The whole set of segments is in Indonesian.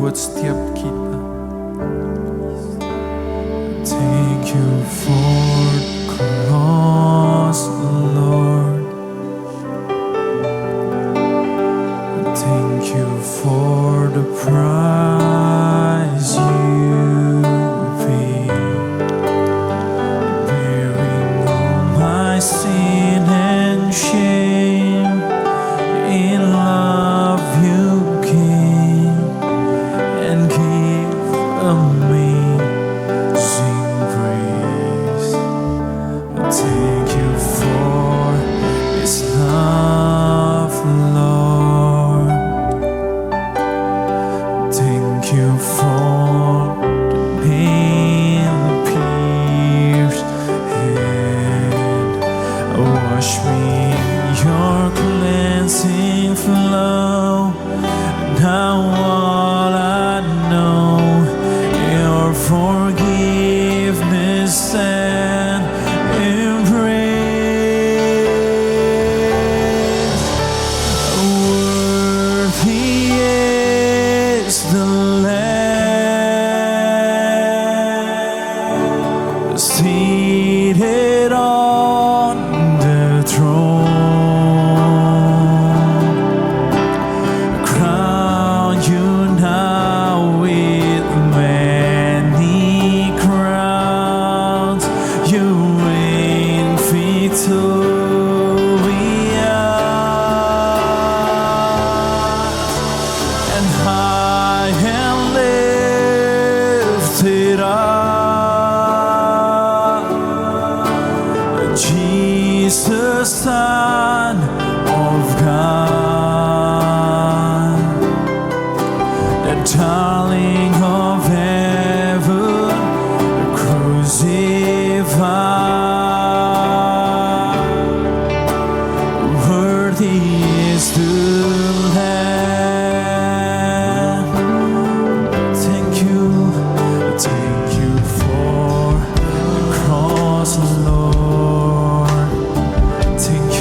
buat setiap kita. Thank you for the cross, Lord. Thank you for the price you paid, bearing all my sin and shame. In love you came and gave amazing grace. Thank you for this love, Lord. Thank you for the nail-pierced hand. Wash me in your cleansing flow. Now all I know, your forgiveness and embrace. Worthy is the Lamb seated on the throne. Crown you now with many crowns. You reign victorious, and high and lifted up, Jesus, Son of God, the darling of heaven, crucified. Worthy is the Lamb. Thank you for the cross, Lord. Thank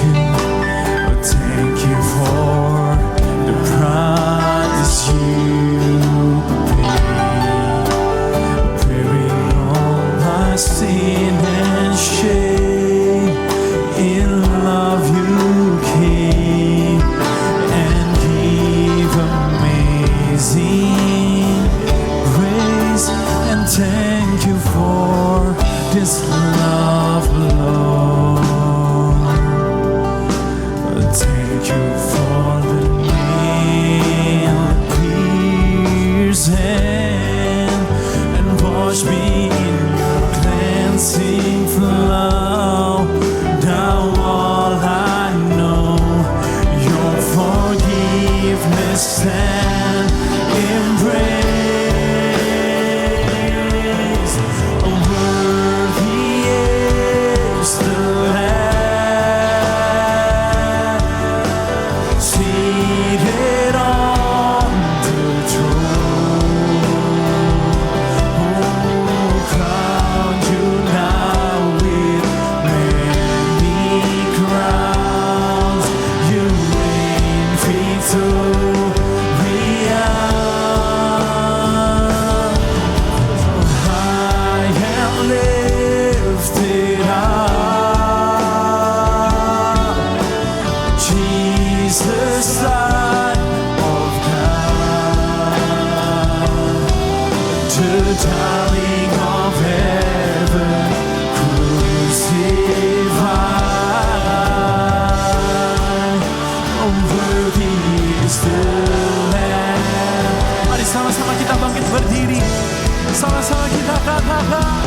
you for the price you paid, bearing all my sin and shame. In love you came and gave amazing grace. And thank you for this love, Lord. Thank you for the nail-pierced hand, and wash me in your cleansing flow. Now all I know, your forgiveness and embrace. Worthy is the Lamb seated on the throne. Oh, crown you now with many crowns. You reign victorious, high and lifted up, Jesus, Son of God, the darling of heaven, crucified. Oh, worthy is the Lamb. Mari sama-sama kita bangkit berdiri, sama-sama kita katakan,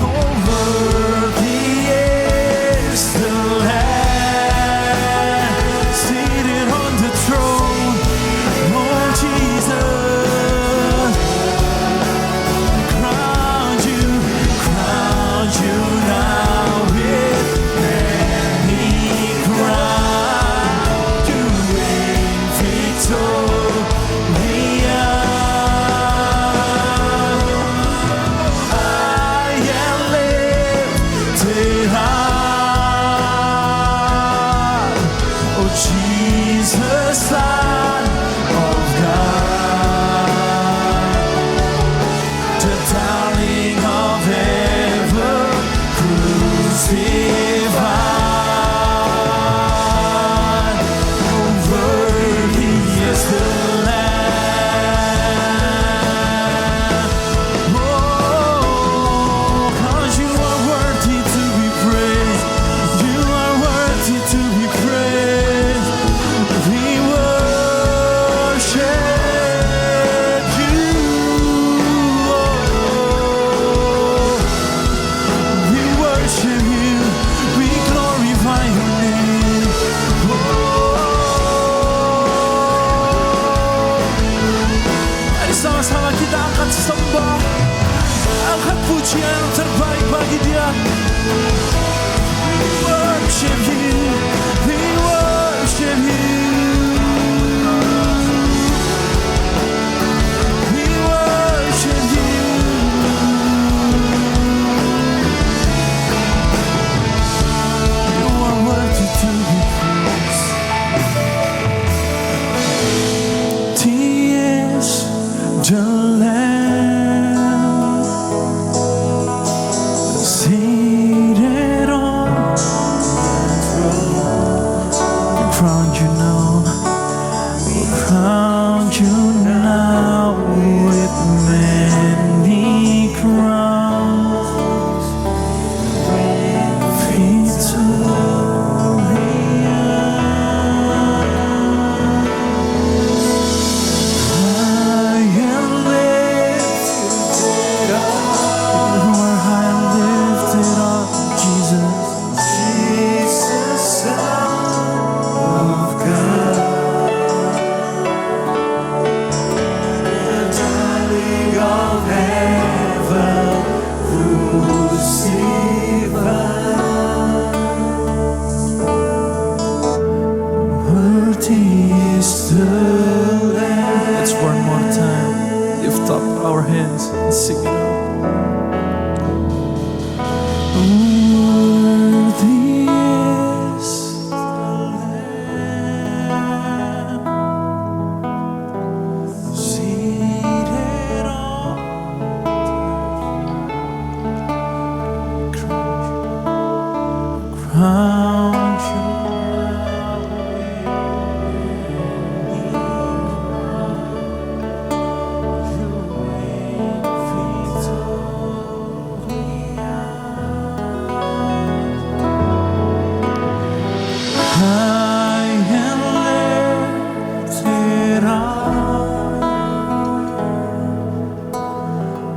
oh, worthy is the Lamb seated on the throne. Oh, Jesus, crown you now with many crowns. You reign victorious. I am lifted high. Oh, Jesus, Son of God, pujian terbaik bagi Dia. We worship You, we worship You. Let's one more time lift up our hands and sing it out. Worthy is the Lamb seated on crown you.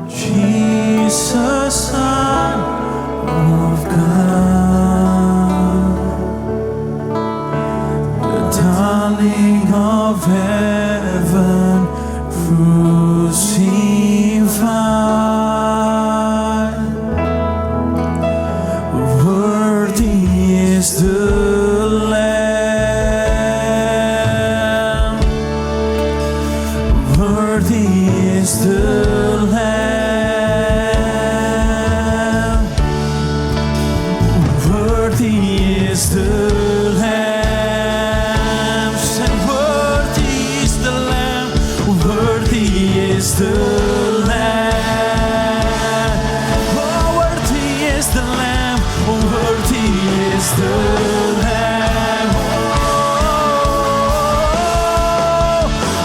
Jesus, Son of God, the darling of heaven, crucified. Worthy is the Lamb, worthy is the Lamb. The Lamb, oh, worthy is the Lamb, oh, worthy is the Lamb,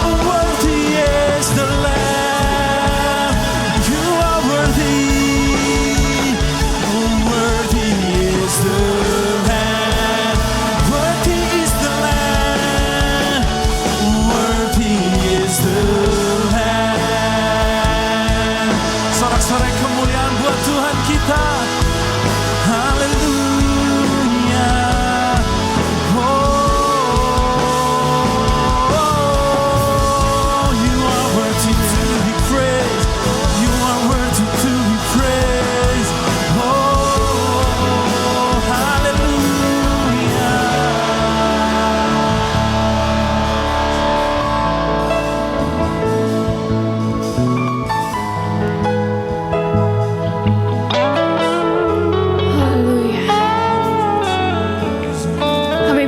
oh, worthy is the Lamb. You are worthy, oh, worthy is the Lamb, worthy is the Lamb, worthy is the Lamb. Sorak-sorai kemuliaan buat Tuhan kita. Haleluya. Oh, you are worthy to be praised. You are worthy to be praised. Oh, haleluya.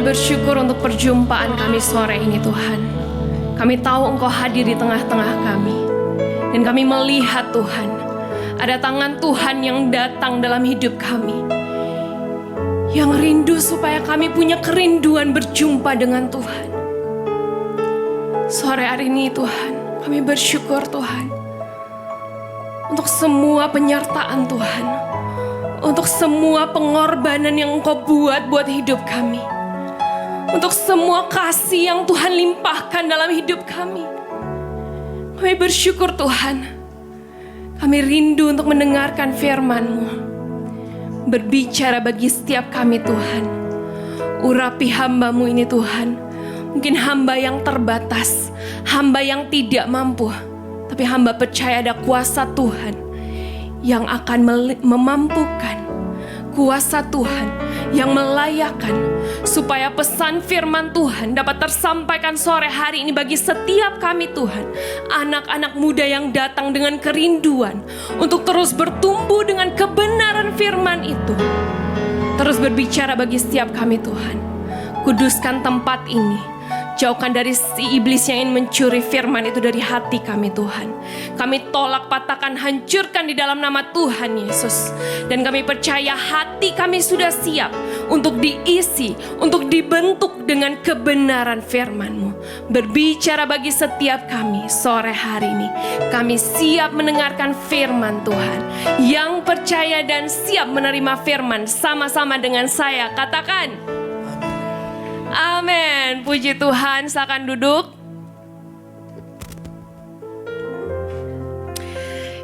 Bersyukur untuk perjumpaan kami sore ini Tuhan. Kami tahu Engkau hadir di tengah-tengah kami. Dan kami melihat Tuhan, ada tangan Tuhan yang datang dalam hidup kami. Yang rindu supaya kami punya kerinduan berjumpa dengan Tuhan. Sore hari ini Tuhan, kami bersyukur Tuhan. Untuk semua penyertaan Tuhan. Untuk semua pengorbanan yang Engkau buat hidup kami. Untuk semua kasih yang Tuhan limpahkan dalam hidup kami. Kami bersyukur Tuhan. Kami rindu untuk mendengarkan firman-Mu. Berbicara bagi setiap kami Tuhan. Urapi hamba-Mu ini Tuhan. Mungkin hamba yang terbatas. Hamba yang tidak mampu. Tapi hamba percaya ada kuasa Tuhan yang akan memampukan, kuasa Tuhan yang melayakkan, supaya pesan firman Tuhan dapat tersampaikan sore hari ini bagi setiap kami Tuhan. Anak-anak muda yang datang dengan kerinduan untuk terus bertumbuh dengan kebenaran firman itu. Terus berbicara bagi setiap kami Tuhan. Kuduskan tempat ini. Jauhkan dari si iblis yang ingin mencuri firman itu dari hati kami Tuhan. Kami tolak, patahkan, hancurkan di dalam nama Tuhan Yesus. Dan kami percaya hati kami sudah siap untuk diisi, untuk dibentuk dengan kebenaran firman-Mu. Berbicara bagi setiap kami sore hari ini. Kami siap mendengarkan firman Tuhan. Yang percaya dan siap menerima firman sama-sama dengan saya. Katakan, amin. Puji Tuhan, silakan duduk.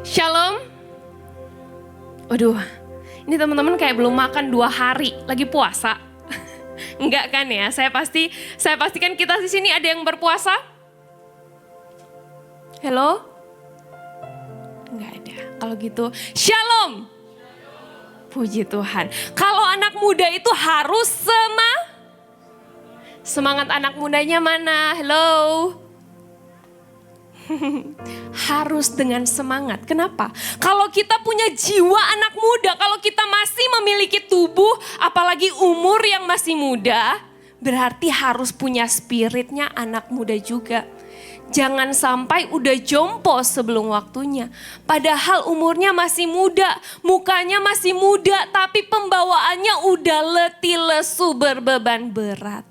Shalom. Waduh, ini teman-teman kayak belum makan 2 hari, lagi puasa. Enggak kan ya? Saya pastikan kita di sini ada yang berpuasa. Halo? Enggak ada. Kalau gitu, shalom. Puji Tuhan. Kalau anak muda itu harus semangat anak mudanya mana? Hello? Harus dengan semangat. Kenapa? Kalau kita punya jiwa anak muda, kalau kita masih memiliki tubuh, apalagi umur yang masih muda, berarti harus punya spiritnya anak muda juga. Jangan sampai udah jompo sebelum waktunya. Padahal umurnya masih muda, mukanya masih muda, tapi pembawaannya udah letih lesu berbeban berat.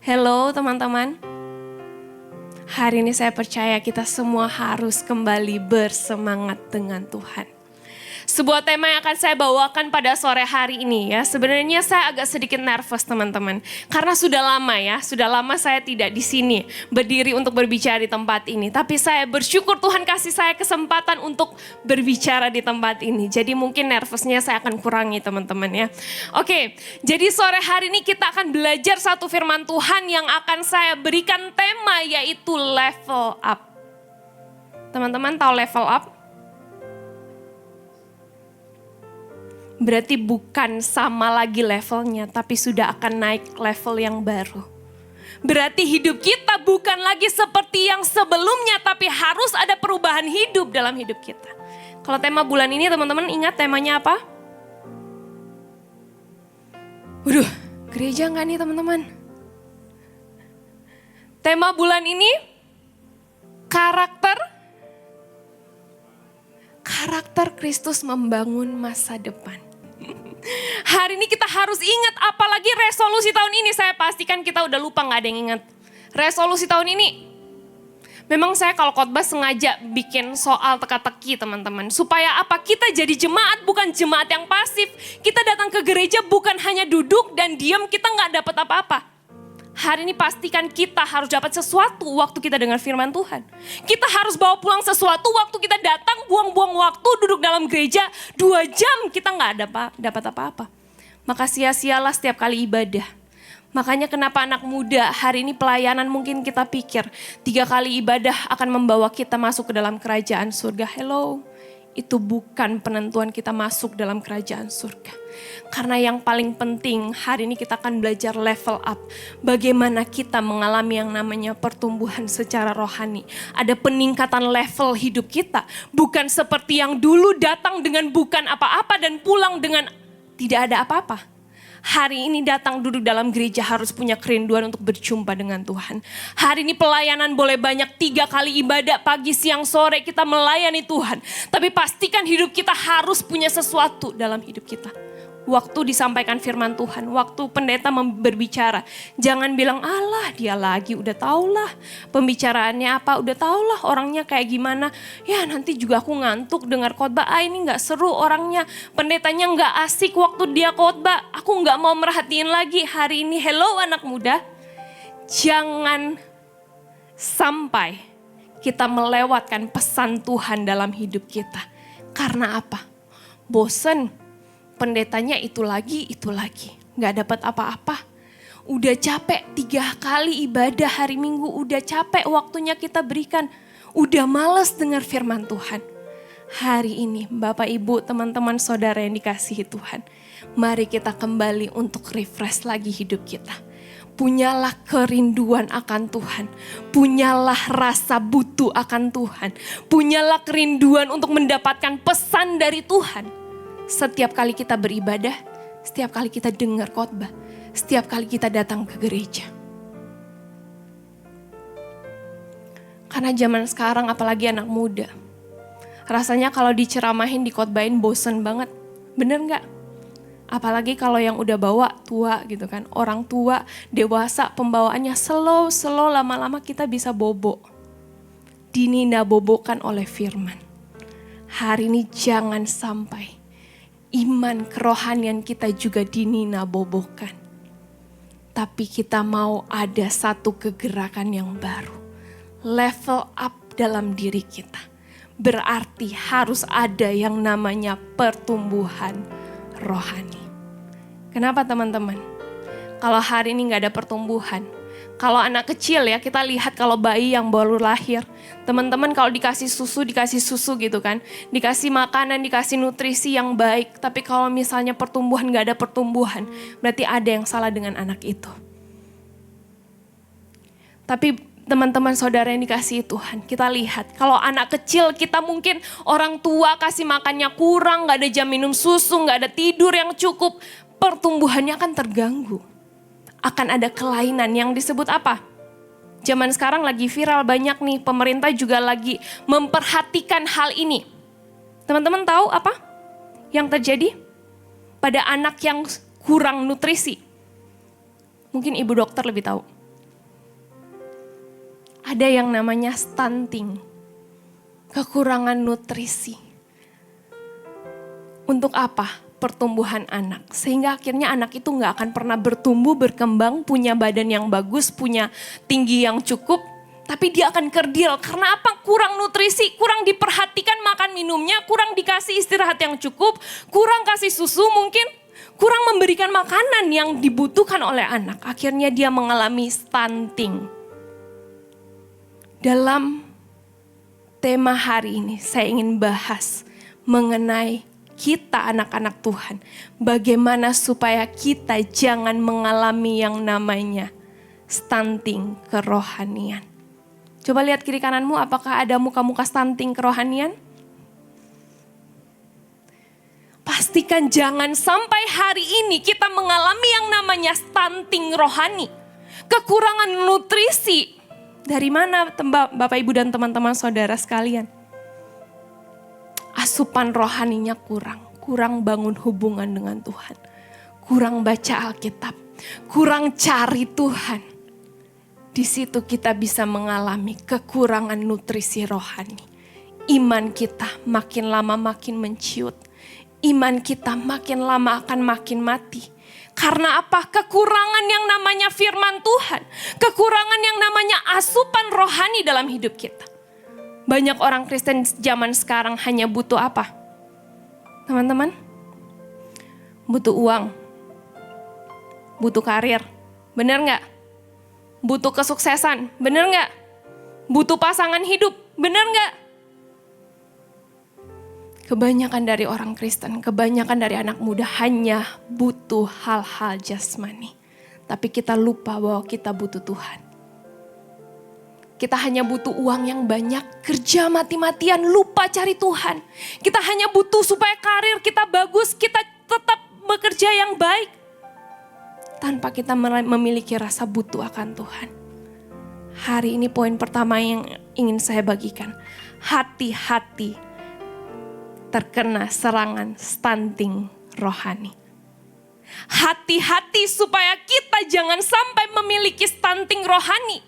Hello teman-teman. Hari ini saya percaya kita semua harus kembali bersemangat dengan Tuhan. Sebuah tema yang akan saya bawakan pada sore hari ini ya. Sebenarnya saya agak sedikit nervous teman-teman. Karena sudah lama saya tidak di sini berdiri untuk berbicara di tempat ini. Tapi saya bersyukur Tuhan kasih saya kesempatan untuk berbicara di tempat ini. Jadi mungkin nervousnya saya akan kurangi teman-teman ya. Oke, jadi sore hari ini kita akan belajar satu firman Tuhan yang akan saya berikan tema yaitu level up. Teman-teman tahu level up? Berarti bukan sama lagi levelnya, tapi sudah akan naik level yang baru. Berarti hidup kita bukan lagi seperti yang sebelumnya, tapi harus ada perubahan hidup dalam hidup kita. Kalau tema bulan ini teman-teman ingat temanya apa? Waduh, gereja nggak nih teman-teman? Tema bulan ini karakter Kristus membangun masa depan. Hari ini kita harus ingat, apalagi resolusi tahun ini. Saya pastikan kita udah lupa, gak ada yang ingat. Resolusi tahun ini, memang saya kalau khotbah sengaja bikin soal teka-teki teman-teman. Supaya apa? Kita jadi jemaat, bukan jemaat yang pasif. Kita datang ke gereja bukan hanya duduk dan diam, kita gak dapat apa-apa. Hari ini pastikan kita harus dapat sesuatu waktu kita dengar firman Tuhan. Kita harus bawa pulang sesuatu waktu kita datang, buang-buang waktu duduk dalam gereja 2 jam kita gak dapat apa-apa. Maka sia-sialah setiap kali ibadah. Makanya kenapa anak muda hari ini pelayanan mungkin kita pikir 3 kali ibadah akan membawa kita masuk ke dalam kerajaan surga. Hello. Itu bukan penentuan kita masuk dalam kerajaan surga. Karena yang paling penting hari ini kita akan belajar level up. Bagaimana kita mengalami yang namanya pertumbuhan secara rohani. Ada peningkatan level hidup kita. Bukan seperti yang dulu datang dengan bukan apa-apa dan pulang dengan tidak ada apa-apa. Hari ini datang duduk dalam gereja harus punya kerinduan untuk berjumpa dengan Tuhan. Hari ini pelayanan boleh banyak 3 kali ibadah pagi, siang, sore kita melayani Tuhan. Tapi pastikan hidup kita harus punya sesuatu dalam hidup kita. Waktu disampaikan firman Tuhan, waktu pendeta berbicara. Jangan bilang, alah dia lagi udah tahulah pembicaraannya apa, udah tahulah orangnya kayak gimana. Ya nanti juga aku ngantuk dengar khotbah, ini gak seru orangnya. Pendetanya gak asik waktu dia khotbah, aku gak mau merhatiin lagi hari ini. Hello anak muda, jangan sampai kita melewatkan pesan Tuhan dalam hidup kita. Karena apa? Bosen. Pendetanya itu lagi. Gak dapat apa-apa. Udah capek 3 kali ibadah hari Minggu. Udah capek waktunya kita berikan. Udah males dengar firman Tuhan. Hari ini Bapak Ibu, teman-teman saudara yang dikasihi Tuhan, mari kita kembali untuk refresh lagi hidup kita. Punyalah kerinduan akan Tuhan, punyalah rasa butuh akan Tuhan, punyalah kerinduan untuk mendapatkan pesan dari Tuhan. Setiap kali kita beribadah, setiap kali kita dengar khotbah, setiap kali kita datang ke gereja. Karena zaman sekarang apalagi anak muda, rasanya kalau diceramahin, dikhotbahin bosen banget. Bener gak? Apalagi kalau yang udah bawa tua gitu kan. Orang tua, dewasa, pembawaannya slow, lama-lama kita bisa bobo. Dininabobokan oleh firman. Hari ini jangan sampai iman kerohanian kita juga dininabobokan. Tapi kita mau ada satu kegerakan yang baru. Level up dalam diri kita. Berarti harus ada yang namanya pertumbuhan rohani. Kenapa teman-teman? Kalau hari ini gak ada pertumbuhan. Kalau anak kecil ya, kita lihat kalau bayi yang baru lahir. Teman-teman kalau dikasih susu gitu kan. Dikasih makanan, dikasih nutrisi yang baik. Tapi kalau misalnya pertumbuhan gak ada pertumbuhan, berarti ada yang salah dengan anak itu. Tapi teman-teman saudara yang dikasihi Tuhan, kita lihat kalau anak kecil kita mungkin orang tua kasih makannya kurang, gak ada jam minum susu, gak ada tidur yang cukup, pertumbuhannya akan terganggu. Akan ada kelainan yang disebut apa? Zaman sekarang lagi viral banyak nih, pemerintah juga lagi memperhatikan hal ini. Teman-teman tahu apa yang terjadi pada anak yang kurang nutrisi? Mungkin ibu dokter lebih tahu. Ada yang namanya stunting, kekurangan nutrisi. Untuk apa? Pertumbuhan anak. Sehingga akhirnya anak itu gak akan pernah bertumbuh, berkembang, punya badan yang bagus, punya tinggi yang cukup. Tapi dia akan kerdil. Karena apa? Kurang nutrisi, kurang diperhatikan makan minumnya, kurang dikasih istirahat yang cukup, kurang kasih susu mungkin, kurang memberikan makanan yang dibutuhkan oleh anak. Akhirnya dia mengalami stunting. Dalam tema hari ini saya ingin bahas mengenai kita anak-anak Tuhan. Bagaimana supaya kita jangan mengalami yang namanya stunting kerohanian. Coba lihat kiri kananmu, apakah ada muka-muka stunting kerohanian? Pastikan jangan sampai hari ini kita mengalami yang namanya stunting rohani. Kekurangan nutrisi. Dari mana Bapak Ibu dan teman-teman saudara sekalian? Asupan rohaninya kurang bangun hubungan dengan Tuhan. Kurang baca Alkitab, kurang cari Tuhan. Di situ kita bisa mengalami kekurangan nutrisi rohani. Iman kita makin lama makin menciut. Iman kita makin lama akan makin mati. Karena apa? Kekurangan yang namanya firman Tuhan. Kekurangan yang namanya asupan rohani dalam hidup kita. Banyak orang Kristen zaman sekarang hanya butuh apa? Teman-teman? Butuh uang. Butuh karir. Bener gak? Butuh kesuksesan. Bener gak? Butuh pasangan hidup. Bener gak? Kebanyakan dari orang Kristen, kebanyakan dari anak muda hanya butuh hal-hal jasmani. Tapi kita lupa bahwa kita butuh Tuhan. Kita hanya butuh uang yang banyak, kerja mati-matian, lupa cari Tuhan. Kita hanya butuh supaya karir kita bagus, kita tetap bekerja yang baik. Tanpa kita memiliki rasa butuh akan Tuhan. Hari ini poin pertama yang ingin saya bagikan. Hati-hati terkena serangan stunting rohani. Hati-hati supaya kita jangan sampai memiliki stunting rohani.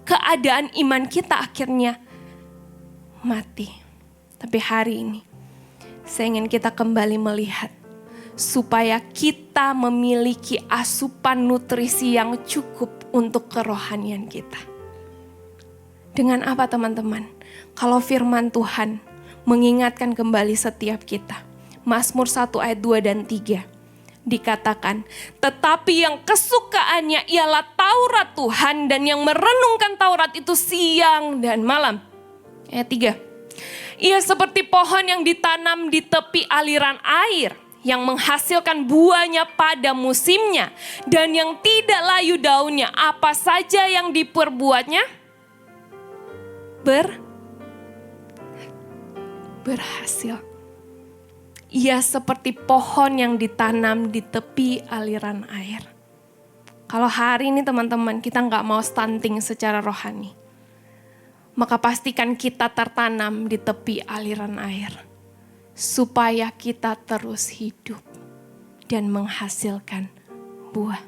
Keadaan iman kita akhirnya mati. Tapi hari ini saya ingin kita kembali melihat supaya kita memiliki asupan nutrisi yang cukup untuk kerohanian kita. Dengan apa teman-teman? Kalau firman Tuhan mengingatkan kembali setiap kita. Mazmur 1 ayat 2 dan 3 dikatakan, tetapi yang kesukaannya ialah Taurat Tuhan dan yang merenungkan Taurat itu siang dan malam. Ayat 3. Ia seperti pohon yang ditanam di tepi aliran air, yang menghasilkan buahnya pada musimnya, dan yang tidak layu daunnya. Apa saja yang diperbuatnya berhasil. Ia seperti pohon yang ditanam di tepi aliran air. Kalau hari ini teman-teman kita nggak mau stunting secara rohani, maka pastikan kita tertanam di tepi aliran air. Supaya kita terus hidup dan menghasilkan buah.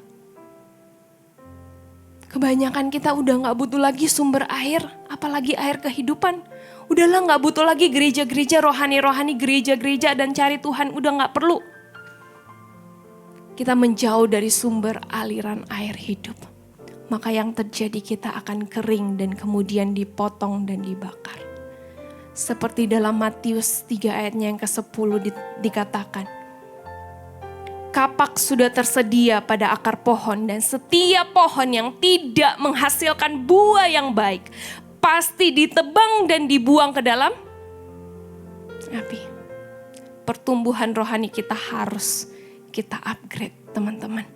Kebanyakan kita udah gak butuh lagi sumber air, apalagi air kehidupan. Udahlah gak butuh lagi gereja-gereja rohani-rohani, gereja-gereja dan cari Tuhan, udah gak perlu. Kita menjauh dari sumber aliran air hidup. Maka yang terjadi kita akan kering dan kemudian dipotong dan dibakar. Seperti dalam Matius 3 ayatnya yang ke-10 dikatakan. Kapak sudah tersedia pada akar pohon dan setiap pohon yang tidak menghasilkan buah yang baik pasti ditebang dan dibuang ke dalam api. Pertumbuhan rohani kita harus kita upgrade, teman-teman.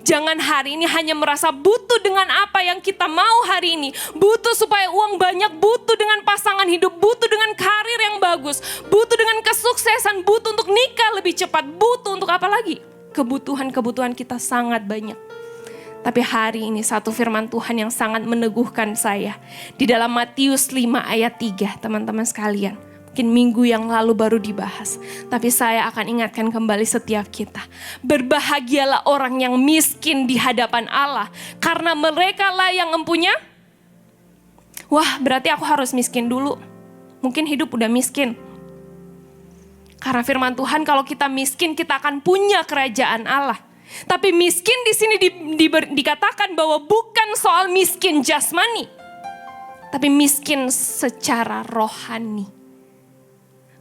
Jangan hari ini hanya merasa butuh dengan apa yang kita mau hari ini. Butuh supaya uang banyak, butuh dengan pasangan hidup, butuh dengan karir yang bagus, butuh dengan kesuksesan, butuh untuk nikah lebih cepat, butuh untuk apa lagi? Kebutuhan-kebutuhan kita sangat banyak. Tapi hari ini satu firman Tuhan yang sangat meneguhkan saya. Di dalam Matius 5 ayat 3, teman-teman sekalian. Mungkin minggu yang lalu baru dibahas. Tapi saya akan ingatkan kembali setiap kita. Berbahagialah orang yang miskin di hadapan Allah. Karena mereka lah yang mempunyai. Wah, berarti aku harus miskin dulu. Mungkin hidup udah miskin. Karena firman Tuhan kalau kita miskin kita akan punya kerajaan Allah. Tapi miskin di sini dikatakan bahwa bukan soal miskin jasmani. Tapi miskin secara rohani.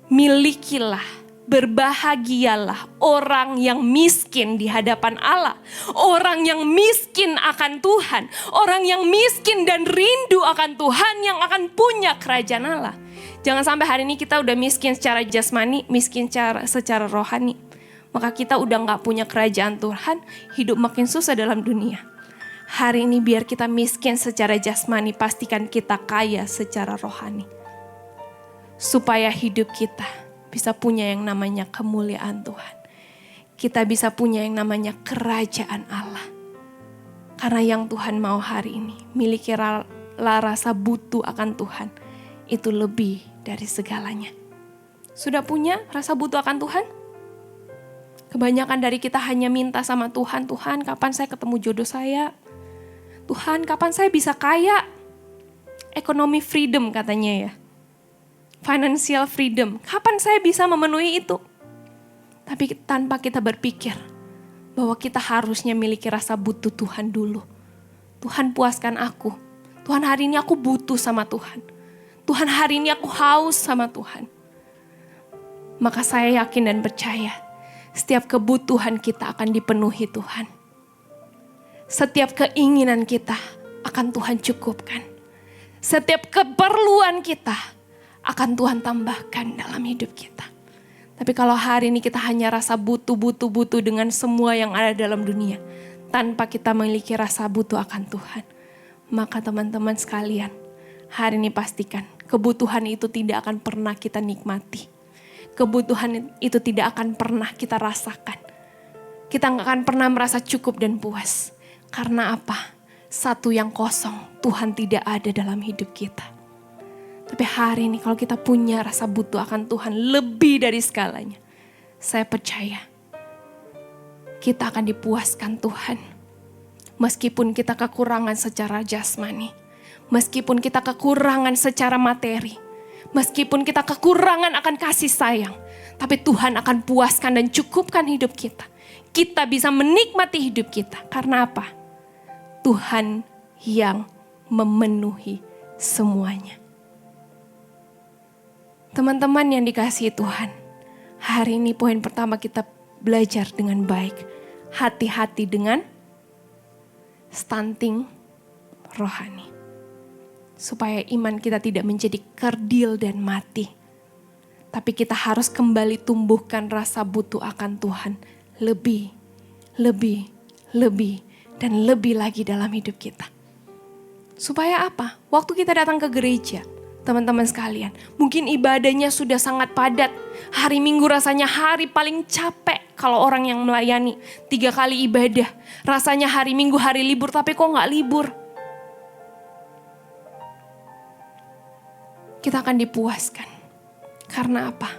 Milikilah, berbahagialah orang yang miskin di hadapan Allah. Orang yang miskin akan Tuhan. Orang yang miskin dan rindu akan Tuhan yang akan punya kerajaan Allah. Jangan sampai hari ini kita udah miskin secara jasmani, miskin secara rohani. Maka kita udah gak punya kerajaan Tuhan, hidup makin susah dalam dunia. Hari ini biar kita miskin secara jasmani, pastikan kita kaya secara rohani. Supaya hidup kita bisa punya yang namanya kemuliaan Tuhan. Kita bisa punya yang namanya kerajaan Allah. Karena yang Tuhan mau hari ini, miliki rasa butuh akan Tuhan. Itu lebih dari segalanya. Sudah punya rasa butuh akan Tuhan? Kebanyakan dari kita hanya minta sama Tuhan, Tuhan kapan saya ketemu jodoh saya? Tuhan kapan saya bisa kaya? Economy freedom katanya ya. Financial freedom. Kapan saya bisa memenuhi itu? Tapi tanpa kita berpikir bahwa kita harusnya miliki rasa butuh Tuhan dulu. Tuhan puaskan aku. Tuhan hari ini aku butuh sama Tuhan. Tuhan hari ini aku haus sama Tuhan. Maka saya yakin dan percaya setiap kebutuhan kita akan dipenuhi Tuhan. Setiap keinginan kita akan Tuhan cukupkan. Setiap keperluan kita akan Tuhan tambahkan dalam hidup kita. Tapi kalau hari ini kita hanya rasa butuh dengan semua yang ada dalam dunia. Tanpa kita memiliki rasa butuh akan Tuhan. Maka teman-teman sekalian, hari ini pastikan kebutuhan itu tidak akan pernah kita nikmati. Kebutuhan itu tidak akan pernah kita rasakan. Kita gak akan pernah merasa cukup dan puas. Karena apa? Satu yang kosong, Tuhan tidak ada dalam hidup kita. Tapi hari ini kalau kita punya rasa butuh akan Tuhan lebih dari segalanya. Saya percaya kita akan dipuaskan Tuhan. Meskipun kita kekurangan secara jasmani. Meskipun kita kekurangan secara materi. Meskipun kita kekurangan akan kasih sayang. Tapi Tuhan akan puaskan dan cukupkan hidup kita. Kita bisa menikmati hidup kita. Karena apa? Tuhan yang memenuhi semuanya. Teman-teman yang dikasihi Tuhan, hari ini poin pertama kita belajar dengan baik. Hati-hati dengan stunting rohani. Supaya iman kita tidak menjadi kerdil dan mati. Tapi kita harus kembali tumbuhkan rasa butuh akan Tuhan. Lebih, dan lebih lagi dalam hidup kita. Supaya apa? Waktu kita datang ke gereja, teman-teman sekalian, mungkin ibadahnya sudah sangat padat. Hari Minggu rasanya hari paling capek kalau orang yang melayani. 3 kali ibadah. Rasanya hari Minggu hari libur, tapi kok gak libur? Kita akan dipuaskan. Karena apa?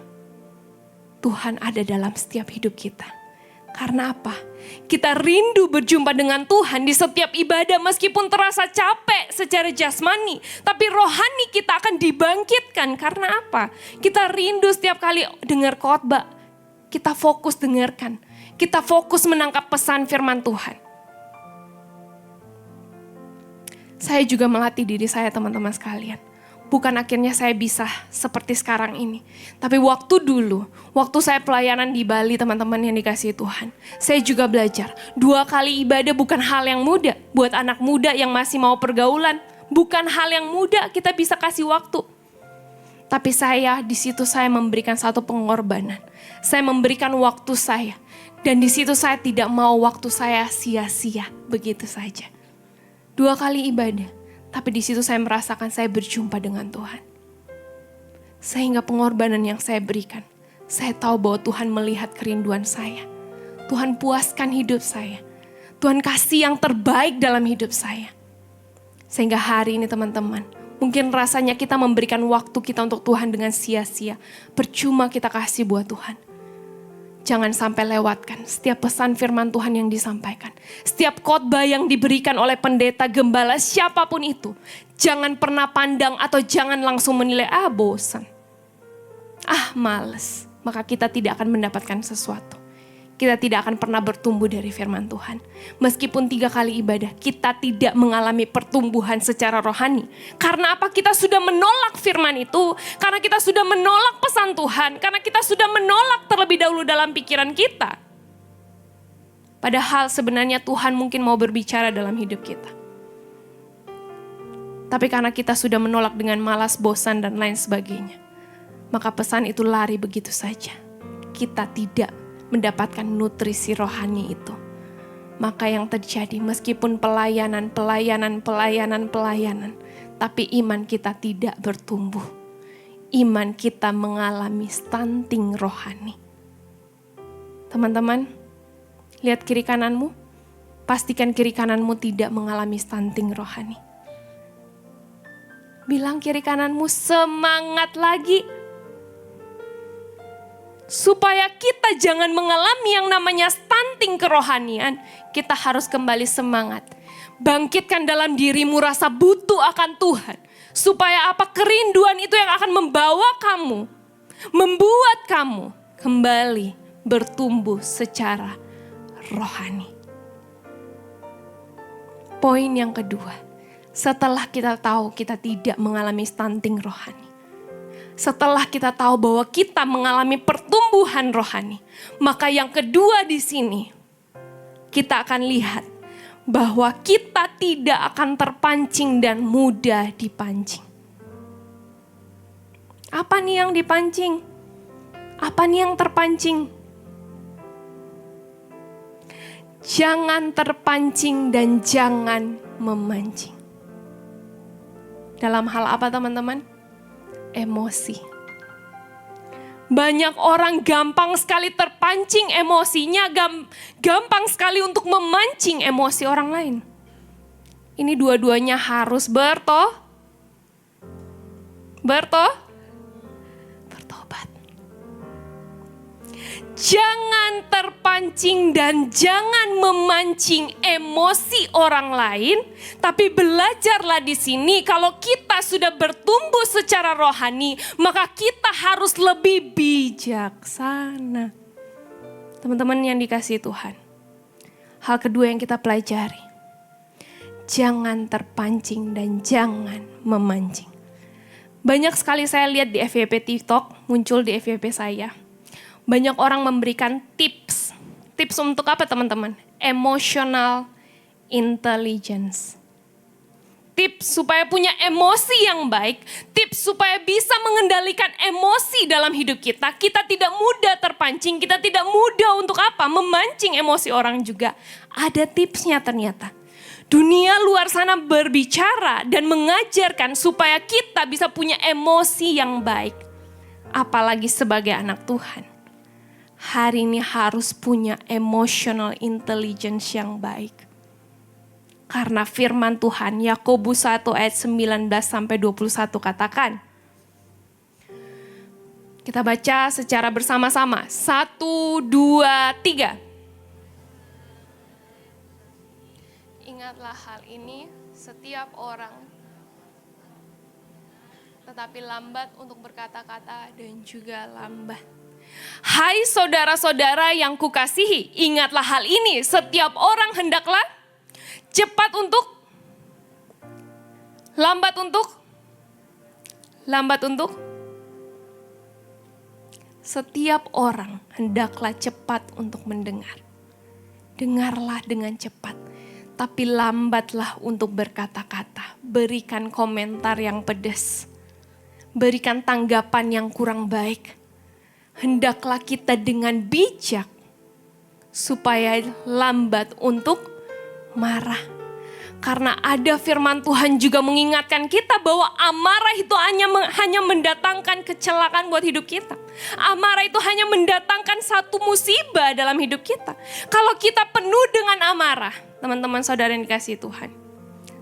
Tuhan ada dalam setiap hidup kita. Karena apa? Kita rindu berjumpa dengan Tuhan di setiap ibadah meskipun terasa capek secara jasmani. Tapi rohani kita akan dibangkitkan. Karena apa? Kita rindu setiap kali dengar khotbah. Kita fokus dengarkan. Kita fokus menangkap pesan firman Tuhan. Saya juga melatih diri saya teman-teman sekalian. Bukan akhirnya saya bisa seperti sekarang ini. Tapi waktu dulu, waktu saya pelayanan di Bali teman-teman yang dikasihi Tuhan. Saya juga belajar, 2 kali ibadah bukan hal yang mudah. Buat anak muda yang masih mau pergaulan, bukan hal yang mudah kita bisa kasih waktu. Tapi di situ saya memberikan satu pengorbanan. Saya memberikan waktu saya. Dan di situ saya tidak mau waktu saya sia-sia begitu saja. 2 kali ibadah. Tapi di situ saya merasakan saya berjumpa dengan Tuhan. Sehingga pengorbanan yang saya berikan, saya tahu bahwa Tuhan melihat kerinduan saya. Tuhan puaskan hidup saya. Tuhan kasih yang terbaik dalam hidup saya. Sehingga hari ini teman-teman, mungkin rasanya kita memberikan waktu kita untuk Tuhan dengan sia-sia. Percuma kita kasih buat Tuhan. Jangan sampai lewatkan setiap pesan firman Tuhan yang disampaikan. Setiap khotbah yang diberikan oleh pendeta, gembala, siapapun itu. Jangan pernah pandang atau jangan langsung menilai, bosan. Males. Maka kita tidak akan mendapatkan sesuatu. Kita tidak akan pernah bertumbuh dari firman Tuhan. Meskipun 3 kali ibadah, kita tidak mengalami pertumbuhan secara rohani. Karena apa? Kita sudah menolak firman itu. Karena kita sudah menolak pesan Tuhan. Karena kita sudah menolak terlebih dahulu dalam pikiran kita. Padahal sebenarnya Tuhan mungkin mau berbicara dalam hidup kita. Tapi karena kita sudah menolak dengan malas, bosan, dan lain sebagainya. Maka pesan itu lari begitu saja. Kita tidak mendapatkan nutrisi rohani itu. Maka yang terjadi meskipun pelayanan, tapi iman kita tidak bertumbuh. Iman kita mengalami stunting rohani. Teman-teman, lihat kiri kananmu. Pastikan kiri kananmu tidak mengalami stunting rohani. Bilang kiri kananmu, semangat lagi. Supaya kita jangan mengalami yang namanya stunting kerohanian, kita harus kembali semangat. Bangkitkan dalam dirimu rasa butuh akan Tuhan. Supaya apa? Kerinduan itu yang akan membawa kamu, membuat kamu kembali bertumbuh secara rohani. Poin yang kedua, setelah kita tahu kita tidak mengalami stunting rohani. Setelah kita tahu bahwa kita mengalami pertumbuhan rohani, maka yang kedua di sini kita akan lihat bahwa kita tidak akan terpancing dan mudah dipancing. Apa nih yang dipancing? Apa nih yang terpancing? Jangan terpancing dan jangan memancing. Dalam hal apa teman-teman? Emosi. Banyak orang gampang sekali terpancing emosinya, gampang sekali untuk memancing emosi orang lain. Ini dua-duanya harus bertobat. Jangan terpancing dan jangan memancing emosi orang lain, tapi belajarlah di sini kalau kita sudah bertumbuh secara rohani, maka kita harus lebih bijaksana. Teman-teman yang dikasihi Tuhan, hal kedua yang kita pelajari, jangan terpancing dan jangan memancing. Banyak sekali saya lihat di FYP TikTok, muncul di FYP saya. Banyak orang memberikan tips. Tips untuk apa teman-teman? Emotional intelligence. tips supaya punya emosi yang baik, tips supaya bisa mengendalikan emosi dalam hidup kita. Kita tidak mudah terpancing, kita tidak mudah untuk apa? Memancing emosi orang juga. Ada tipsnya ternyata. Dunia luar sana berbicara dan mengajarkan supaya kita bisa punya emosi yang baik. Apalagi sebagai anak Tuhan. Hari ini harus punya emotional intelligence yang baik. Karena firman Tuhan, Yakobus 1 ayat 19 sampai 21 katakan. Kita baca secara bersama-sama. 1, 2, 3. Ingatlah hal ini, setiap orang tetapi lambat untuk berkata-kata dan juga lambat. Hai saudara-saudara yang kukasihi, ingatlah hal ini, setiap orang hendaklah cepat untuk, lambat untuk. Setiap orang hendaklah cepat untuk mendengar. Dengarlah dengan cepat, tapi lambatlah untuk berkata-kata. Berikan komentar yang pedas. Berikan tanggapan yang kurang baik. Hendaklah kita dengan bijak, supaya lambat untuk marah. Karena ada firman Tuhan juga mengingatkan kita bahwa amarah itu hanya mendatangkan kecelakaan buat hidup kita. Amarah itu hanya mendatangkan satu musibah dalam hidup kita. Kalau kita penuh dengan amarah, teman-teman saudara yang dikasihi Tuhan,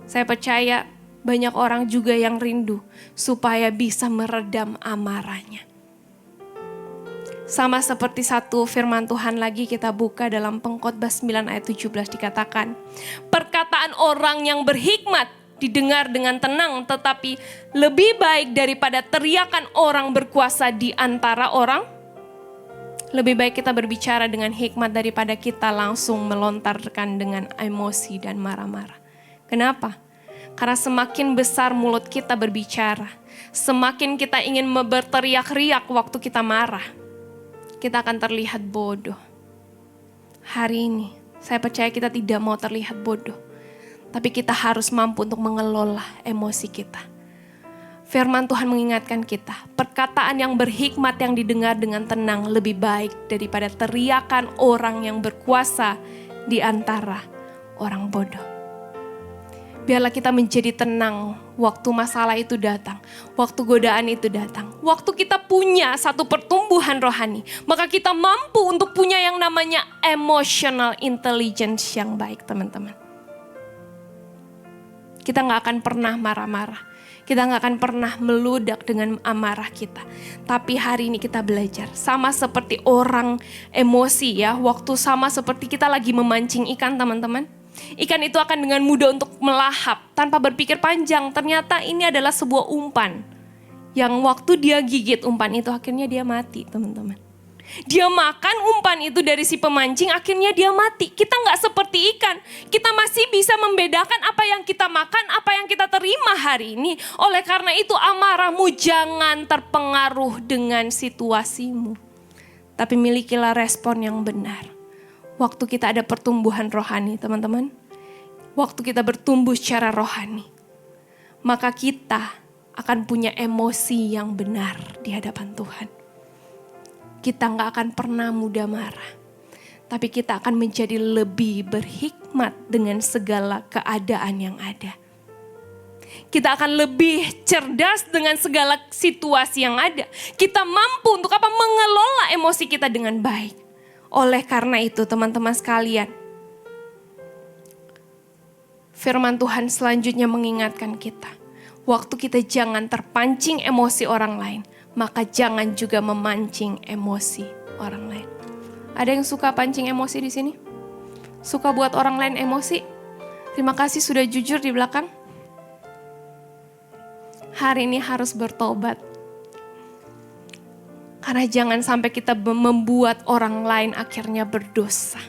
saya percaya banyak orang juga yang rindu supaya bisa meredam amarahnya. Sama seperti satu firman Tuhan lagi kita buka dalam Pengkhotbah 9 ayat 17 dikatakan. Perkataan orang yang berhikmat didengar dengan tenang, tetapi lebih baik daripada teriakan orang berkuasa di antara orang. Lebih baik kita berbicara dengan hikmat daripada kita langsung melontarkan dengan emosi dan marah-marah. Kenapa? Karena semakin besar mulut kita berbicara, semakin kita ingin berteriak-riak waktu kita marah, kita akan terlihat bodoh. Hari ini, saya percaya kita tidak mau terlihat bodoh. Tapi kita harus mampu untuk mengelola emosi kita. Firman Tuhan mengingatkan kita, perkataan yang berhikmat yang didengar dengan tenang lebih baik daripada teriakan orang yang berkuasa di antara orang bodoh. Biarlah kita menjadi tenang waktu masalah itu datang, waktu godaan itu datang. Waktu kita punya satu pertumbuhan rohani, maka kita mampu untuk punya yang namanya emotional intelligence yang baik, teman-teman. Kita gak akan pernah marah-marah, kita gak akan pernah meludak dengan amarah kita. Tapi hari ini kita belajar, sama seperti orang emosi ya, waktu sama seperti kita lagi memancing ikan, teman-teman. Ikan itu akan dengan mudah untuk melahap tanpa berpikir panjang. Ternyata ini adalah sebuah umpan. Yang waktu dia gigit umpan itu akhirnya dia mati, teman-teman. Dia makan umpan itu dari si pemancing, akhirnya dia mati. Kita gak seperti ikan. Kita masih bisa membedakan apa yang kita makan, apa yang kita terima hari ini. Oleh karena itu amarahmu jangan terpengaruh dengan situasimu. Tapi milikilah respon yang benar. Waktu kita ada pertumbuhan rohani, teman-teman. Waktu kita bertumbuh secara rohani. Maka kita akan punya emosi yang benar di hadapan Tuhan. Kita gak akan pernah mudah marah. Tapi kita akan menjadi lebih berhikmat dengan segala keadaan yang ada. Kita akan lebih cerdas dengan segala situasi yang ada. Kita mampu untuk apa? Mengelola emosi kita dengan baik. Oleh karena itu teman-teman sekalian, firman Tuhan selanjutnya mengingatkan kita. Waktu kita jangan terpancing emosi orang lain, maka jangan juga memancing emosi orang lain. Ada yang suka pancing emosi di sini? Suka buat orang lain emosi? Terima kasih sudah jujur di belakang. Hari ini harus bertobat. Karena jangan sampai kita membuat orang lain akhirnya berdosa.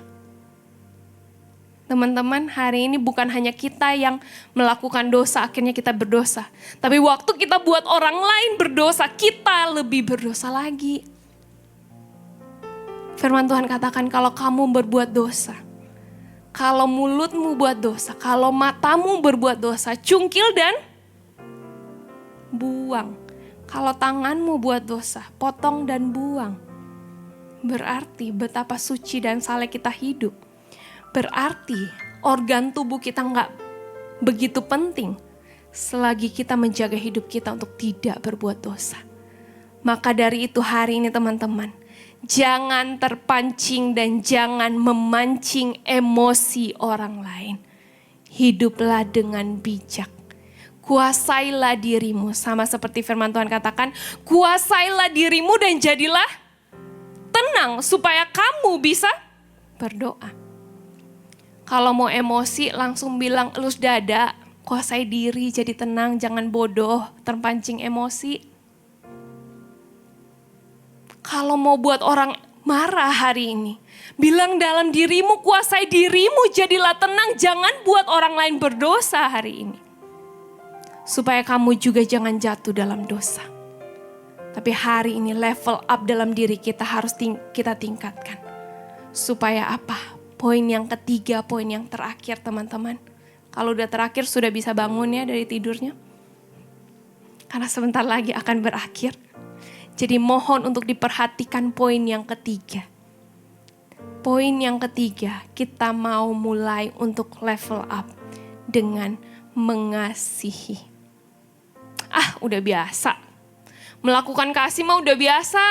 Teman-teman, hari ini bukan hanya kita yang melakukan dosa, akhirnya kita berdosa. Tapi waktu kita buat orang lain berdosa, kita lebih berdosa lagi. Firman Tuhan katakan kalau kamu berbuat dosa, Kalau mulutmu buat dosa, kalau matamu berbuat dosa, cungkil dan buang. Kalau tanganmu buat dosa, potong dan buang. Berarti betapa suci dan saleh kita hidup. Berarti organ tubuh kita gak begitu penting selagi kita menjaga hidup kita untuk tidak berbuat dosa. Maka dari itu hari ini teman-teman, jangan terpancing dan jangan memancing emosi orang lain. Hiduplah dengan bijak. Kuasailah dirimu, sama seperti firman Tuhan katakan, kuasailah dirimu dan jadilah tenang supaya kamu bisa berdoa. Kalau mau emosi langsung bilang elus dada, kuasai diri, jadi tenang, jangan bodoh, terpancing emosi. Kalau mau buat orang marah hari ini, bilang dalam dirimu, kuasai dirimu, jadilah tenang, jangan buat orang lain berdosa hari ini. Supaya kamu juga jangan jatuh dalam dosa. Tapi hari ini level up dalam diri kita harus kita tingkatkan. Supaya apa? Poin yang ketiga, poin yang terakhir teman-teman. Kalau udah terakhir sudah bisa bangun ya dari tidurnya. Karena sebentar lagi akan berakhir. Jadi mohon untuk diperhatikan poin yang ketiga. Poin yang ketiga, kita mau mulai untuk level up dengan mengasihi. Udah biasa. Melakukan kasih mah udah biasa.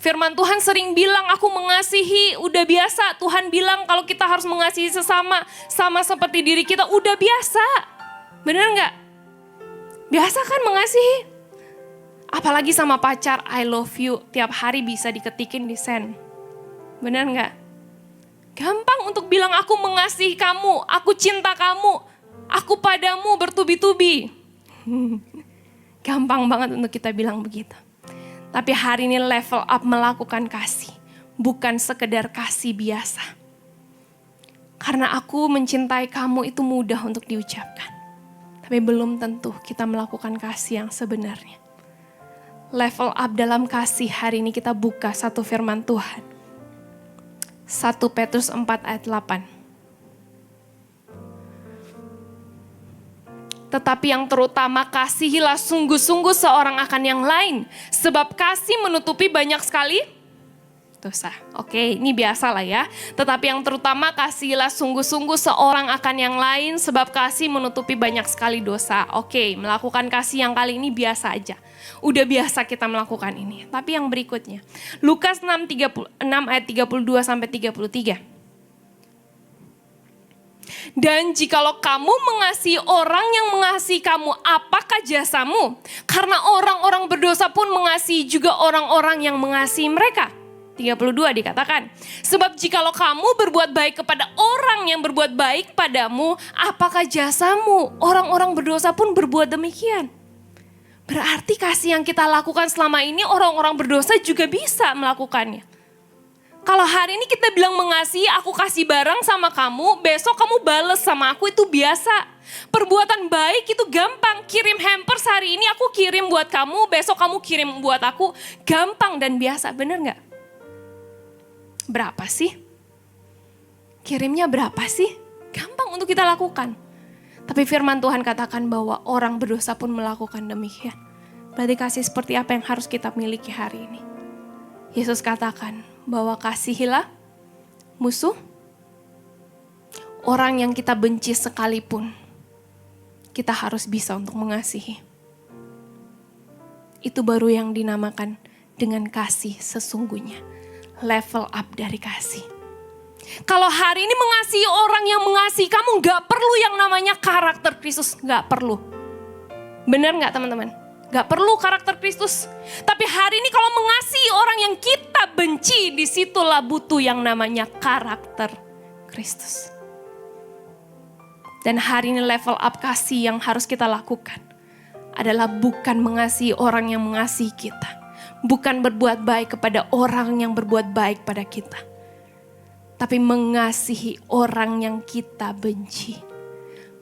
Firman Tuhan sering bilang aku mengasihi, udah biasa. Tuhan bilang kalau kita harus mengasihi sesama, sama seperti diri kita, udah biasa. Bener gak? Biasa kan mengasihi? Apalagi sama pacar, I love you, tiap hari bisa diketikin di send. Bener gak? Gampang untuk bilang aku mengasihi kamu, aku cinta kamu, aku padamu bertubi-tubi. Gampang banget untuk kita bilang begitu. Tapi hari ini level up melakukan kasih. Bukan sekedar kasih biasa. Karena aku mencintai kamu itu mudah untuk diucapkan. Tapi belum tentu kita melakukan kasih yang sebenarnya. Level up dalam kasih hari ini kita buka satu firman Tuhan. 1 Petrus 4 ayat 8. Tetapi yang terutama kasihilah sungguh-sungguh seorang akan yang lain. Sebab kasih menutupi banyak sekali dosa. Oke, ini biasa lah ya. Tetapi yang terutama kasihilah sungguh-sungguh seorang akan yang lain. Sebab kasih menutupi banyak sekali dosa. Oke, melakukan kasih yang kali ini biasa aja. Udah biasa kita melakukan ini. Tapi yang berikutnya. Lukas 6 ayat 32 sampai 33. Dan jikalau kamu mengasihi orang yang mengasihi kamu, apakah jasamu? Karena orang-orang berdosa pun mengasihi juga orang-orang yang mengasihi mereka. 32 dikatakan. Sebab jikalau kamu berbuat baik kepada orang yang berbuat baik padamu, apakah jasamu? Orang-orang berdosa pun berbuat demikian. Berarti kasih yang kita lakukan selama ini orang-orang berdosa juga bisa melakukannya. Kalau hari ini kita bilang mengasihi, aku kasih barang sama kamu, besok kamu bales sama aku, itu biasa. Perbuatan baik itu gampang, kirim hampers hari ini aku kirim buat kamu, besok kamu kirim buat aku, gampang dan biasa, bener gak? Berapa sih? Kirimnya berapa sih? Gampang untuk kita lakukan. Tapi firman Tuhan katakan bahwa orang berdosa pun melakukan demikian. Berarti kasih seperti apa yang harus kita miliki hari ini? Yesus katakan, bahwa kasihilah musuh, orang yang kita benci sekalipun, kita harus bisa untuk mengasihi. Itu baru yang dinamakan dengan kasih sesungguhnya. Level up dari kasih. Kalau hari ini mengasihi orang yang mengasihi kamu, gak perlu yang namanya karakter Kristus, gak perlu. Benar gak teman-teman? Gak perlu karakter Kristus. Tapi hari ini kalau mengasihi orang yang kita benci, disitulah butuh yang namanya karakter Kristus. Dan hari ini level up kasih yang harus kita lakukan adalah bukan mengasihi orang yang mengasihi kita. Bukan berbuat baik kepada orang yang berbuat baik pada kita. Tapi mengasihi orang yang kita benci.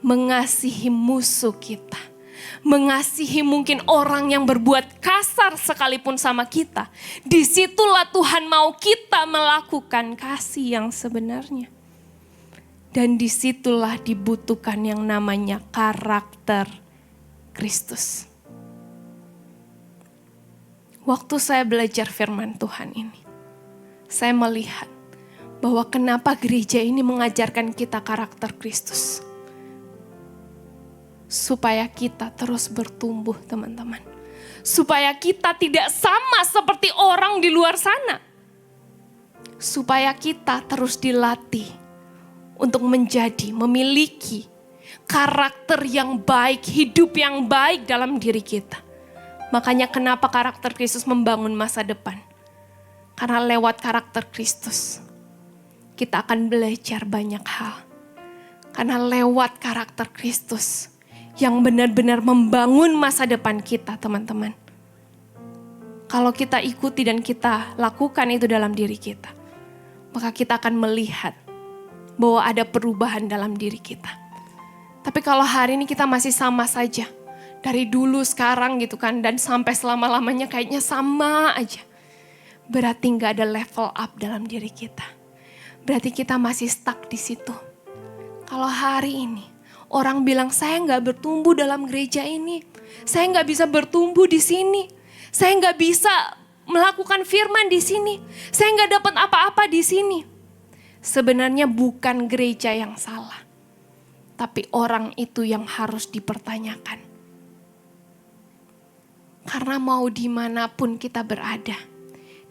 Mengasihi musuh kita. Mengasihi mungkin orang yang berbuat kasar sekalipun sama kita. Disitulah Tuhan mau kita melakukan kasih yang sebenarnya. Dan disitulah dibutuhkan yang namanya karakter Kristus. Waktu saya belajar firman Tuhan ini, saya melihat bahwa kenapa gereja ini mengajarkan kita karakter Kristus. Supaya kita terus bertumbuh, teman-teman. Supaya kita tidak sama seperti orang di luar sana. Supaya kita terus dilatih untuk memiliki karakter yang baik, hidup yang baik dalam diri kita. Makanya kenapa karakter Kristus membangun masa depan. Karena lewat karakter Kristus, kita akan belajar banyak hal. Karena lewat karakter Kristus, yang benar-benar membangun masa depan kita, teman-teman. Kalau kita ikuti dan kita lakukan itu dalam diri kita, maka kita akan melihat bahwa ada perubahan dalam diri kita. Tapi kalau hari ini kita masih sama saja, dari dulu sekarang gitu kan, dan sampai selama-lamanya kayaknya sama aja. Berarti gak ada level up dalam diri kita. Berarti kita masih stuck di situ. Kalau hari ini orang bilang saya gak bertumbuh dalam gereja ini, saya gak bisa bertumbuh di sini, saya gak bisa melakukan firman di sini, saya gak dapat apa-apa di sini. Sebenarnya bukan gereja yang salah, tapi orang itu yang harus dipertanyakan. Karena mau dimanapun kita berada,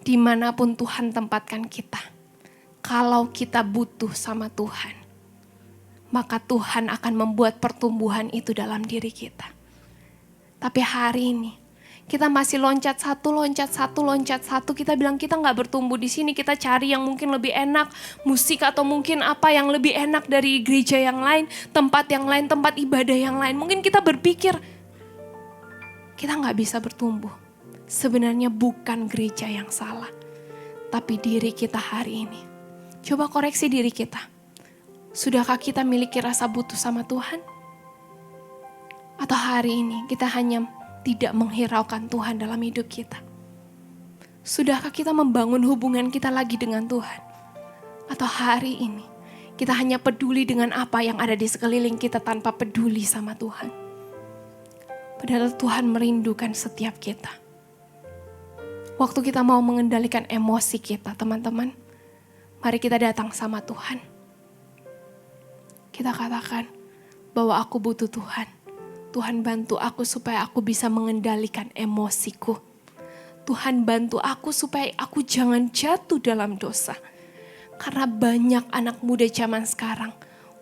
dimanapun Tuhan tempatkan kita, kalau kita butuh sama Tuhan, maka Tuhan akan membuat pertumbuhan itu dalam diri kita. Tapi hari ini, kita masih loncat satu, kita bilang kita gak bertumbuh di sini, kita cari yang mungkin lebih enak, musik atau mungkin apa yang lebih enak dari gereja yang lain, tempat yang lain, tempat ibadah yang lain. Mungkin kita berpikir, kita gak bisa bertumbuh. Sebenarnya bukan gereja yang salah, tapi diri kita hari ini. Coba koreksi diri kita. Sudahkah kita miliki rasa butuh sama Tuhan? Atau hari ini kita hanya tidak menghiraukan Tuhan dalam hidup kita? Sudahkah kita membangun hubungan kita lagi dengan Tuhan? Atau hari ini kita hanya peduli dengan apa yang ada di sekeliling kita tanpa peduli sama Tuhan? Padahal Tuhan merindukan setiap kita. Waktu kita mau mengendalikan emosi kita, teman-teman, mari kita datang sama Tuhan. Kita katakan bahwa aku butuh Tuhan. Tuhan bantu aku supaya aku bisa mengendalikan emosiku. Tuhan bantu aku supaya aku jangan jatuh dalam dosa. Karena banyak anak muda zaman sekarang,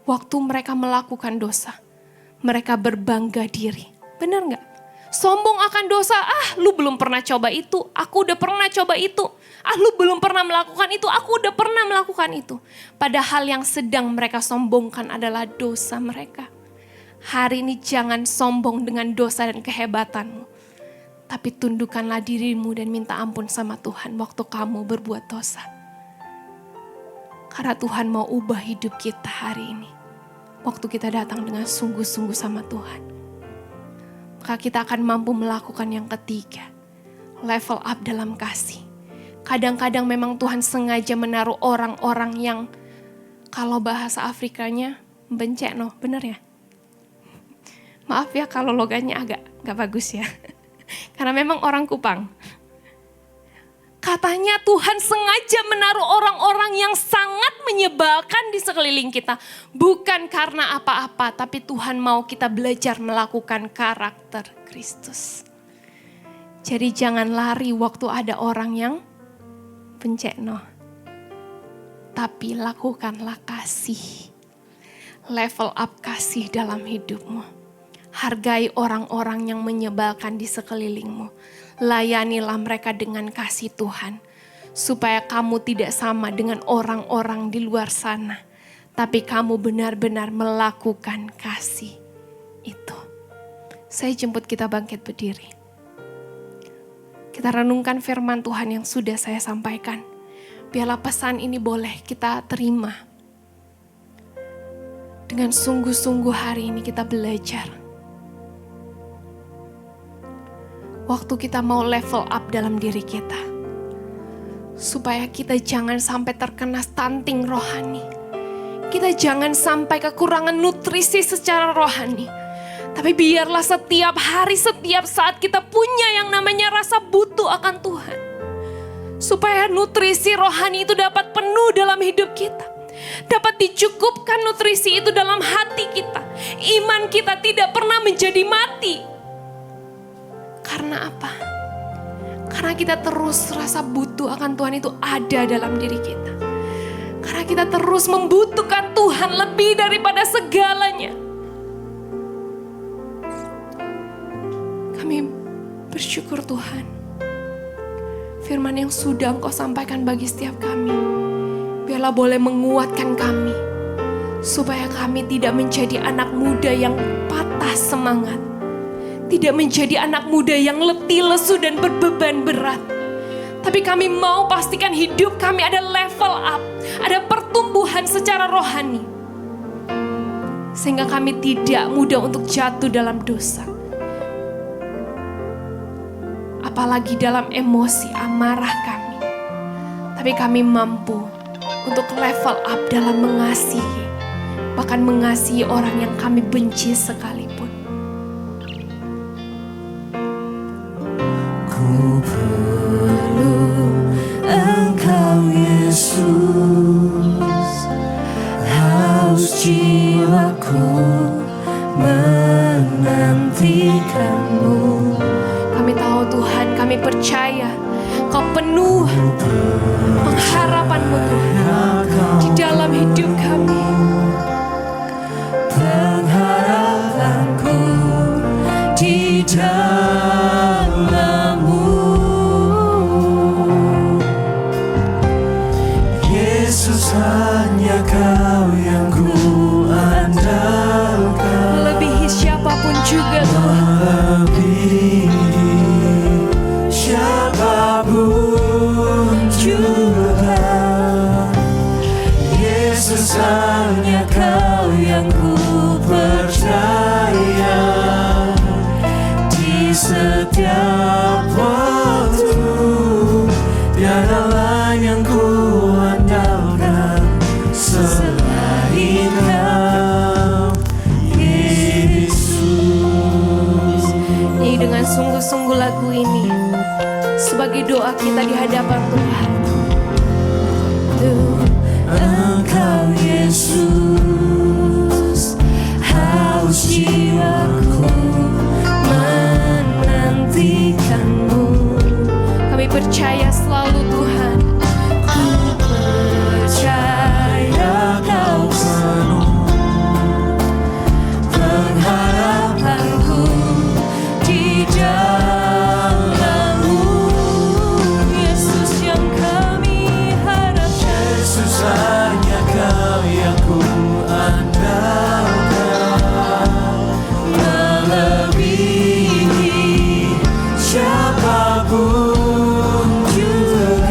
waktu mereka melakukan dosa, mereka berbangga diri. Benar gak? Sombong akan dosa, lu belum pernah coba itu, aku udah pernah coba itu. Lu belum pernah melakukan itu, aku udah pernah melakukan itu. Padahal yang sedang mereka sombongkan adalah dosa mereka. Hari ini jangan sombong dengan dosa dan kehebatanmu. Tapi tundukkanlah dirimu dan minta ampun sama Tuhan waktu kamu berbuat dosa. Karena Tuhan mau ubah hidup kita hari ini. Waktu kita datang dengan sungguh-sungguh sama Tuhan. Maka kita akan mampu melakukan yang ketiga. Level up dalam kasih. Kadang-kadang memang Tuhan sengaja menaruh orang-orang yang kalau bahasa Afrikanya bencekno, bener ya? Maaf ya kalau logannya agak gak bagus ya. Karena memang orang Kupang. Katanya Tuhan sengaja menaruh orang-orang yang sangat menyebalkan di sekeliling kita. Bukan karena apa-apa, tapi Tuhan mau kita belajar melakukan karakter Kristus. Jadi jangan lari waktu ada orang yang bencekno. Tapi lakukanlah kasih. Level up kasih dalam hidupmu. Hargai orang-orang yang menyebalkan di sekelilingmu. Layanilah mereka dengan kasih Tuhan. Supaya kamu tidak sama dengan orang-orang di luar sana. Tapi kamu benar-benar melakukan kasih itu. Saya jemput kita bangkit berdiri. Kita renungkan firman Tuhan yang sudah saya sampaikan. Biarlah pesan ini boleh kita terima. Dengan sungguh-sungguh hari ini kita belajar. Waktu kita mau level up dalam diri kita. Supaya kita jangan sampai terkena stunting rohani. kita jangan sampai kekurangan nutrisi secara rohani. Tapi biarlah setiap hari, setiap saat kita punya yang namanya rasa butuh akan Tuhan. Supaya nutrisi rohani itu dapat penuh dalam hidup kita. Dapat dicukupkan nutrisi itu dalam hati kita. Iman kita tidak pernah menjadi mati. Karena apa? Karena kita terus rasa butuh akan Tuhan itu ada dalam diri kita. Karena kita terus membutuhkan Tuhan lebih daripada segalanya. Kami bersyukur Tuhan. Firman yang sudah Engkau sampaikan bagi setiap kami, biarlah boleh menguatkan kami. Supaya kami tidak menjadi anak muda yang patah semangat. Tidak menjadi anak muda yang letih, lesu dan berbeban berat. Tapi kami mau pastikan hidup kami ada level up. Ada pertumbuhan secara rohani. Sehingga kami tidak mudah untuk jatuh dalam dosa. Apalagi dalam emosi, amarah kami. Tapi kami mampu untuk level up dalam mengasihi. Bahkan mengasihi orang yang kami benci sekalipun. Ku perlu Engkau Yesus, haus jiwaku menantikan-Mu. Kami tahu Tuhan, kami percaya Kau penuh pengharapan-Mu Tuhan di dalam hidup kami. Pengharapanku di dalam-Mu, Yesus, hanya Kau yang ku andalkan. Melebihi siapapun juga Tuhan. Melebihi siapapun juga, Yesus, hanya Kau yang ku percaya. Di setiap waktu tiada lain yang ku andalkan selain Kau, Yesus. Nyanyi dengan sungguh-sungguh lagu ini sebagai doa kita di hadapan Tuhan. Engkau Yesus, haus jiwaku menantikan-Mu. Kami percaya selalu Tuhan. Ku percaya Kau penuh pengharapanku di dalam-Mu. Yesus yang kami harapkan. Yesus, hanya Kau yang ku andalkan. Melebihi siapapun juga,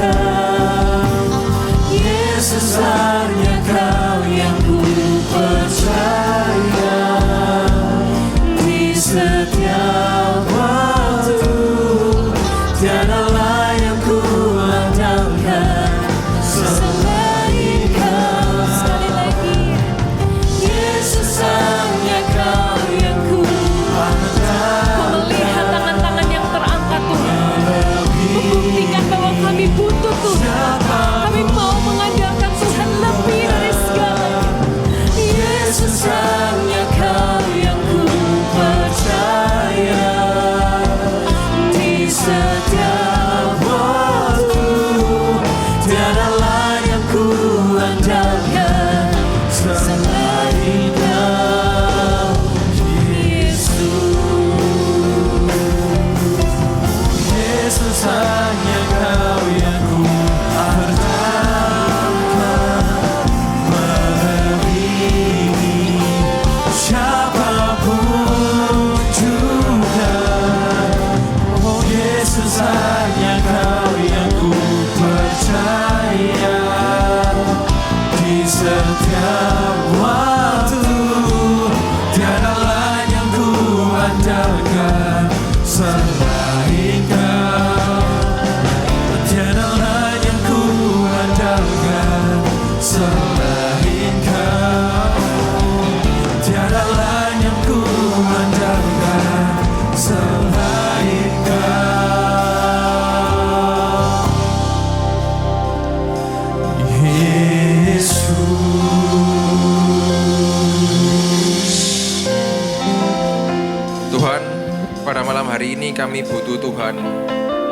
kami butuh Tuhan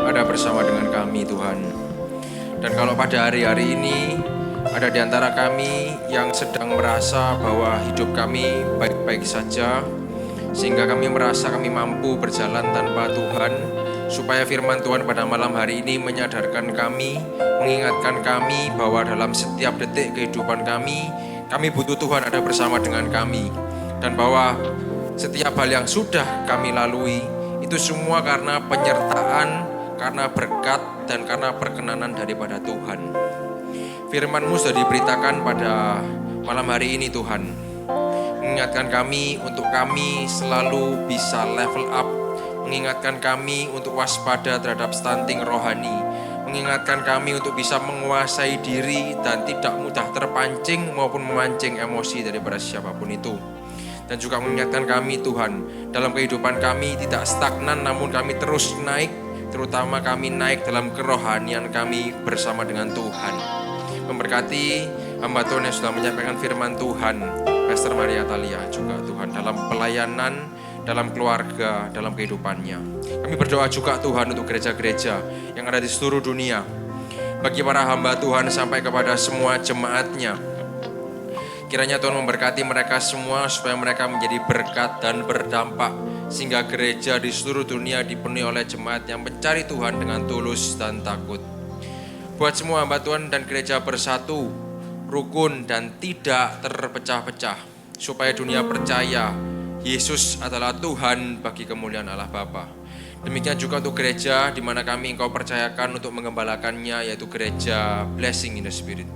ada bersama dengan kami Tuhan. Dan kalau pada hari-hari ini ada di antara kami yang sedang merasa bahwa hidup kami baik-baik saja, sehingga kami merasa kami mampu berjalan tanpa Tuhan, supaya firman Tuhan pada malam hari ini menyadarkan kami, mengingatkan kami bahwa dalam setiap detik kehidupan kami butuh Tuhan ada bersama dengan kami. Dan bahwa setiap hal yang sudah kami lalui, itu semua karena penyertaan, karena berkat, dan karena perkenanan daripada Tuhan. Firman-Mu sudah diberitakan pada malam hari ini Tuhan, mengingatkan kami untuk kami selalu bisa level up, mengingatkan kami untuk waspada terhadap stunting rohani, mengingatkan kami untuk bisa menguasai diri dan tidak mudah terpancing maupun memancing emosi daripada siapapun itu. Dan juga mengingatkan kami Tuhan, dalam kehidupan kami tidak stagnan namun kami terus naik, terutama kami naik dalam kerohanian kami bersama dengan Tuhan. Memberkati hamba Tuhan yang sudah menyampaikan firman Tuhan, Pastor Maria Thalia juga Tuhan, dalam pelayanan, dalam keluarga, dalam kehidupannya. Kami berdoa juga Tuhan untuk gereja-gereja yang ada di seluruh dunia, bagi para hamba Tuhan sampai kepada semua jemaatnya. Kiranya Tuhan memberkati mereka semua supaya mereka menjadi berkat dan berdampak, sehingga gereja di seluruh dunia dipenuhi oleh jemaat yang mencari Tuhan dengan tulus dan takut. Buat semua hamba Tuhan dan gereja bersatu, rukun dan tidak terpecah-pecah, supaya dunia percaya Yesus adalah Tuhan bagi kemuliaan Allah Bapa. Demikian juga untuk gereja di mana kami Engkau percayakan untuk mengembalakannya, yaitu gereja Blessing in the Spirit.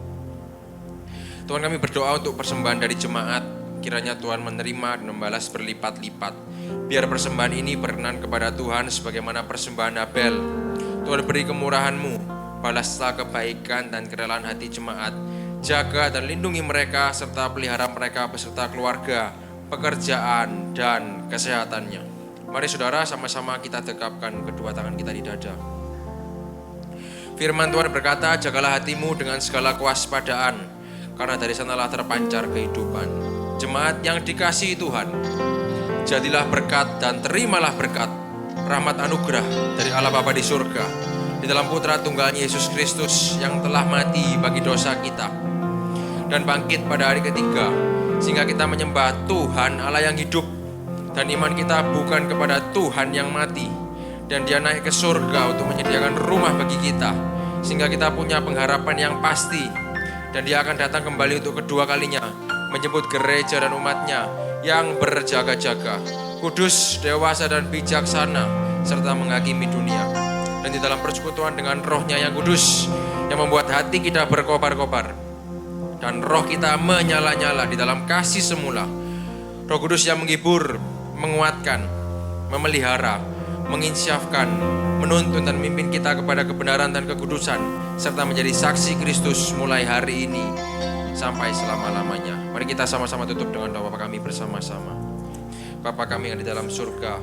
Tuhan, kami berdoa untuk persembahan dari jemaat, kiranya Tuhan menerima dan membalas berlipat-lipat. Biar persembahan ini berkenan kepada Tuhan sebagaimana persembahan Abel. Tuhan, beri kemurahan-Mu, balaslah kebaikan dan kerelaan hati jemaat. Jaga dan lindungi mereka serta pelihara mereka beserta keluarga, pekerjaan, dan kesehatannya. Mari saudara sama-sama kita tegapkan kedua tangan kita di dada. Firman Tuhan berkata, jagalah hatimu dengan segala kewaspadaan, karena dari sanalah terpancar kehidupan. Jemaat yang dikasihi Tuhan, jadilah berkat dan terimalah berkat, rahmat anugerah dari Allah Bapa di surga, di dalam Putra Tunggalnya Yesus Kristus yang telah mati bagi dosa kita dan bangkit pada hari ketiga, sehingga kita menyembah Tuhan Allah yang hidup, dan iman kita bukan kepada Tuhan yang mati, dan Dia naik ke surga untuk menyediakan rumah bagi kita, sehingga kita punya pengharapan yang pasti, dan Dia akan datang kembali untuk kedua kalinya menjemput gereja dan umatnya yang berjaga-jaga, kudus, dewasa, dan bijaksana, serta menghakimi dunia. Dan di dalam persekutuan dengan Roh-Nya yang kudus, yang membuat hati kita berkobar-kobar dan roh kita menyala-nyala di dalam kasih semula. Roh Kudus yang menghibur, menguatkan, memelihara, menginsyafkan, menuntun dan memimpin kita kepada kebenaran dan kekudusan, serta menjadi saksi Kristus mulai hari ini sampai selama-lamanya. Mari kita sama-sama tutup dengan doa Bapa kami bersama-sama. Bapa kami yang di dalam surga,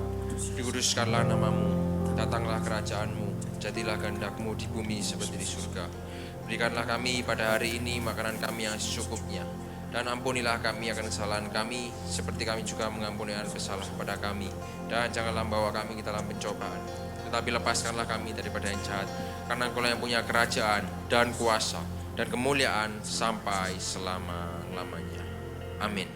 dikuduskanlah nama-Mu, datanglah kerajaan-Mu, jadilah kehendak-Mu di bumi seperti di surga. Berikanlah kami pada hari ini makanan kami yang secukupnya, dan ampunilah kami akan kesalahan kami, seperti kami juga mengampuni kesalahan kepada kami. Dan janganlah membawa kami ke dalam pencobaan, tetapi lepaskanlah kami daripada yang jahat, karena Engkau yang punya kerajaan dan kuasa dan kemuliaan sampai selama-lamanya. Amin.